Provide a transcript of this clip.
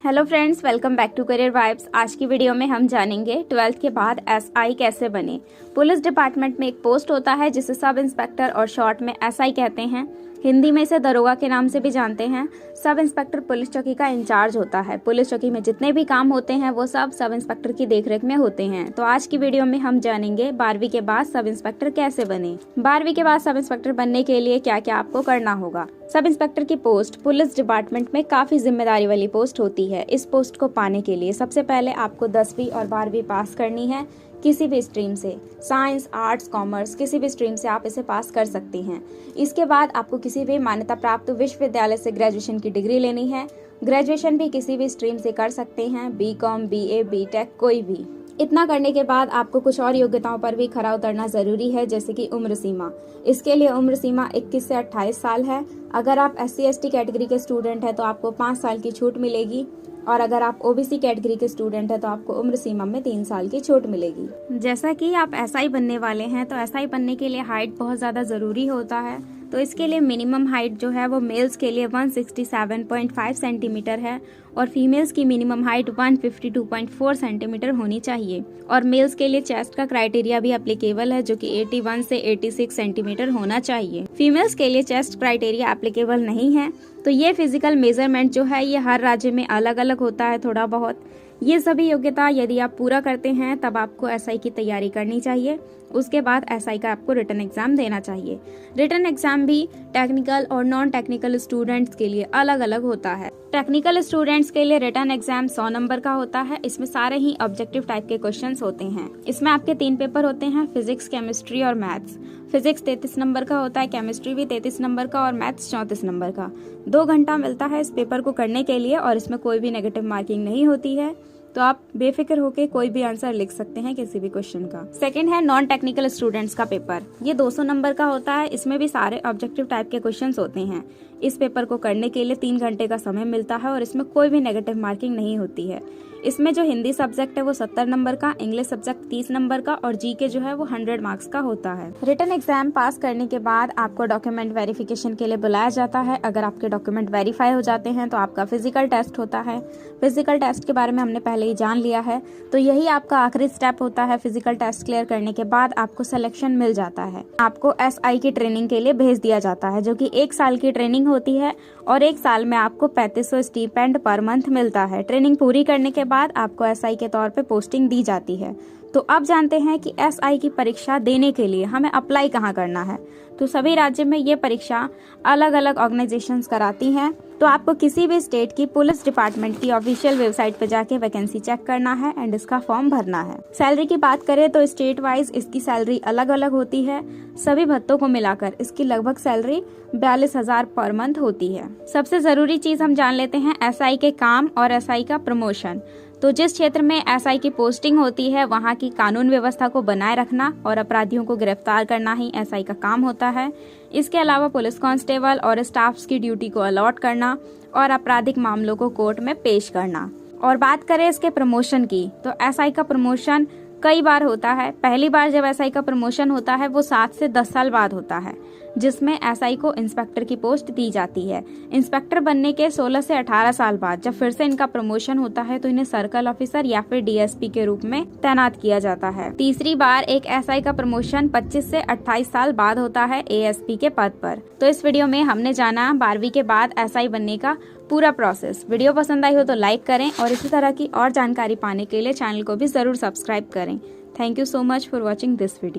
Hello friends, welcome back to career vibes. आज की video में हम जानेंगे 12th के बाद एसआई कैसे बने। पुलिस डिपार्टमेंट में एक पोस्ट होता है जिसे सब इंस्पेक्टर और शॉर्ट में एसआई कहते हैं। हिंदी में इसे दरोगा के नाम से भी जानते हैं। सब इंस्पेक्टर पुलिस चौकी का इंचार्ज होता है। पुलिस चौकी में जितने भी काम होते हैं वो सब इंस्पेक्टर की देखरेख में होते हैं। तो आज की वीडियो में हम जानेंगे 12वीं के बाद सब इंस्पेक्टर कैसे बने। 12वीं के बाद सब इंस्पेक्टर बनने के लिए क्या क्या आपको करना होगा। सब इंस्पेक्टर की पोस्ट पुलिस डिपार्टमेंट में काफी जिम्मेदारी वाली पोस्ट होती है। इस पोस्ट को पाने के लिए सबसे पहले आपको 10वीं और 12वीं पास करनी है। किसी भी स्ट्रीम से, साइंस, आर्ट्स, कॉमर्स, किसी भी स्ट्रीम से आप इसे पास कर सकती हैं। इसके बाद आपको किसी भी मान्यता प्राप्त विश्वविद्यालय से ग्रेजुएशन की डिग्री लेनी है। ग्रेजुएशन भी किसी भी स्ट्रीम से कर सकते हैं, बीकॉम, बीए, बीटेक, कोई भी। इतना करने के बाद आपको कुछ और योग्यताओं पर भी खरा उतरना जरूरी है, जैसे कि उम्र सीमा। इसके लिए उम्र सीमा 21 से 28 साल है। अगर आप SC/ST कैटेगरी के स्टूडेंट हैं तो आपको 5 साल की छूट मिलेगी, और अगर आप OBC कैटेगरी के स्टूडेंट हैं तो आपको उम्र सीमा में 3 साल की छूट मिलेगी। जैसा कि आप SI बनने वाले हैं तो SI बनने के लिए हाइट बहुत ज़्यादा ज़रूरी होता है। तो इसके लिए मिनिमम हाइट जो है वो मेल्स के लिए 167.5 सेंटीमीटर है और फीमेल्स की मिनिमम हाइट 152.4 सेंटीमीटर होनी चाहिए। और मेल्स के लिए चेस्ट का क्राइटेरिया भी एप्लीकेबल है, जो कि 81 से 86 सेंटीमीटर होना चाहिए। फीमेल्स के लिए चेस्ट क्राइटेरिया एप्लीकेबल नहीं है। तो ये फिजिकल मेजरमेंट जो है ये हर राज्य में अलग अलग होता है थोड़ा बहुत। ये सभी योग्यता यदि आप पूरा करते हैं तब आपको SI की तैयारी करनी चाहिए। उसके बाद SI का आपको रिटन एग्जाम देना चाहिए। रिटन एग्जाम भी टेक्निकल और नॉन टेक्निकल स्टूडेंट्स के लिए अलग अलग होता है। टेक्निकल स्टूडेंट्स के लिए रिटन एग्जाम 100 नंबर का होता है। इसमें सारे ही ऑब्जेक्टिव टाइप के क्वेश्चंस होते हैं। इसमें आपके 3 पेपर होते हैं, फिजिक्स, केमिस्ट्री और मैथ्स। फिजिक्स 33 नंबर का होता है, केमिस्ट्री भी 33 नंबर का और मैथ्स 34 नंबर का। 2 घंटा मिलता है इस पेपर को करने के लिए और इसमें कोई भी नेगेटिव मार्किंग नहीं होती है। तो आप बेफिक्र होकर कोई भी आंसर लिख सकते हैं किसी भी क्वेश्चन का। सेकंड है नॉन टेक्निकल स्टूडेंट्स का पेपर। ये 200 नंबर का होता है। इसमें भी सारे ऑब्जेक्टिव टाइप के क्वेश्चंस होते हैं। इस पेपर को करने के लिए 3 घंटे का समय मिलता है और इसमें कोई भी नेगेटिव मार्किंग नहीं होती है। इसमें जो हिंदी सब्जेक्ट है वो 70 नंबर का, इंग्लिश सब्जेक्ट 30 नंबर का और GK जो है वो 100 मार्क्स का होता है। रिटन एग्जाम पास करने के बाद आपको डॉक्यूमेंट वेरिफिकेशन के लिए बुलाया जाता है। अगर आपके डॉक्यूमेंट वेरीफाई हो जाते हैं तो आपका फिजिकल टेस्ट होता है। फिजिकल टेस्ट के बारे में हमने पहले ही जान लिया है। तो यही आपका आखिरी स्टेप होता है। फिजिकल टेस्ट क्लियर करने के बाद आपको सिलेक्शन मिल जाता है। आपको SI की ट्रेनिंग के लिए भेज दिया जाता है, जो कि 1 साल की ट्रेनिंग होती है और 1 साल में आपको 3500 स्टीपेंड पर मंथ मिलता है। ट्रेनिंग पूरी करने के बाद आपको SI के तौर पे पोस्टिंग दी जाती है। तो अब जानते हैं कि SI की परीक्षा देने के लिए हमें अप्लाई कहाँ करना है। तो सभी राज्य में ये परीक्षा अलग अलग ऑर्गेनाइजेशंस कराती हैं। तो आपको किसी भी स्टेट की पुलिस डिपार्टमेंट की ऑफिशियल वेबसाइट पर जाके वैकेंसी चेक करना है एंड इसका फॉर्म भरना है। सैलरी की बात करें तो स्टेट वाइज इसकी सैलरी अलग अलग होती है। सभी भत्तों को मिलाकर इसकी लगभग सैलरी 42,000 पर मंथ होती है। सबसे जरूरी चीज हम जान लेते हैं SI के काम और SI का प्रमोशन। तो जिस क्षेत्र में SI की पोस्टिंग होती है वहाँ की कानून व्यवस्था को बनाए रखना और अपराधियों को गिरफ्तार करना ही SI का काम होता है। इसके अलावा पुलिस कांस्टेबल और स्टाफ्स की ड्यूटी को अलॉट करना और आपराधिक मामलों को कोर्ट में पेश करना। और बात करें इसके प्रमोशन की तो SI का प्रमोशन कई बार होता है। पहली बार जब SI का प्रमोशन होता है वो 7 से 10 साल बाद होता है, जिसमें SI को इंस्पेक्टर की पोस्ट दी जाती है। इंस्पेक्टर बनने के 16 से 18 साल बाद जब फिर से इनका प्रमोशन होता है तो इन्हें सर्कल ऑफिसर या फिर DSP के रूप में तैनात किया जाता है। तीसरी बार एक SI का प्रमोशन 25 से 28 साल बाद होता है ASP के पद पर। तो इस वीडियो में हमने जाना 12वीं के बाद SI बनने का पूरा प्रोसेस। वीडियो पसंद आई हो तो लाइक करें और इसी तरह की और जानकारी पाने के लिए चैनल को भी जरूर सब्सक्राइब करें। Thank you so much for watching this video.